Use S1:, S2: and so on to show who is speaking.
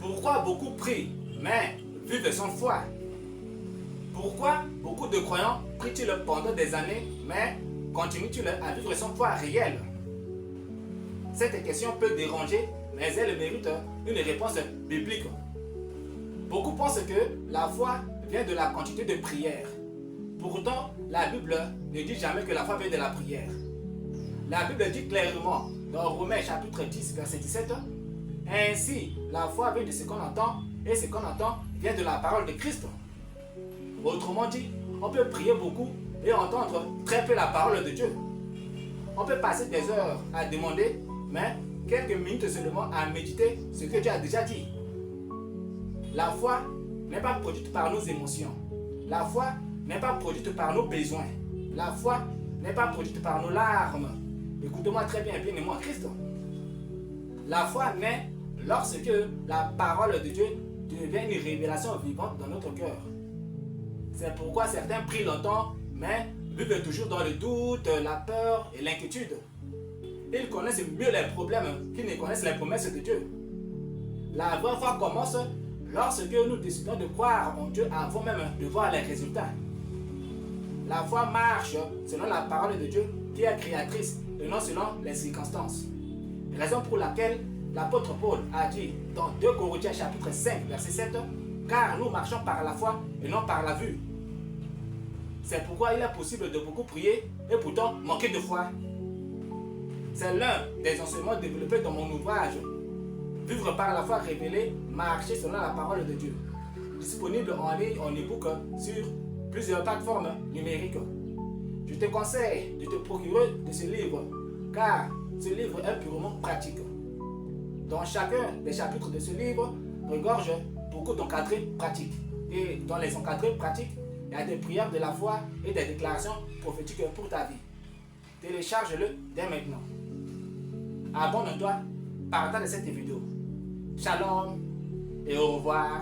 S1: Pourquoi beaucoup prient, mais vivent sans foi? Pourquoi beaucoup de croyants prient-ils pendant des années, mais continuent-ils à vivre sans foi réelle? Cette question peut déranger, mais elle mérite une réponse biblique. Beaucoup pensent que la foi vient de la quantité de prières. Pourtant, la Bible ne dit jamais que la foi vient de la prière. La Bible dit clairement dans Romains chapitre 10, verset 17, « Ainsi, la foi vient de ce qu'on entend, et ce qu'on entend vient de la parole de Christ. » Autrement dit, on peut prier beaucoup et entendre très peu la parole de Dieu. On peut passer des heures à demander, mais quelques minutes seulement à méditer ce que Dieu a déjà dit. La foi n'est pas produite par nos émotions. La foi n'est pas produite par nos besoins. La foi n'est pas produite par nos larmes. Écoutez-moi très bien, bien-aimé en Christ. La foi naît lorsque la parole de Dieu devient une révélation vivante dans notre cœur. C'est pourquoi certains prient longtemps, mais vivent toujours dans le doute, la peur et l'inquiétude. Ils connaissent mieux les problèmes qu'ils ne connaissent les promesses de Dieu. La vraie foi commence lorsque nous décidons de croire en Dieu avant même de voir les résultats. La foi marche selon la parole de Dieu qui est créatrice et non selon les circonstances. Raison pour laquelle l'apôtre Paul a dit dans 2 Corinthiens chapitre 5 verset 7 « Car nous marchons par la foi et non par la vue ». C'est pourquoi il est possible de beaucoup prier et pourtant manquer de foi. C'est l'un des enseignements développés dans mon ouvrage « Vivre par la foi révélée, marcher selon la parole de Dieu », disponible en ligne en e-book sur plusieurs plateformes numériques. Je te conseille de te procurer de ce livre, car ce livre est purement pratique. Dans chacun des chapitres de ce livre regorge beaucoup d'encadrés pratiques. Et dans les encadrés pratiques, il y a des prières de la foi et des déclarations prophétiques pour ta vie. Télécharge-le dès maintenant. Abonne-toi, partage cette vidéo. Shalom et au revoir.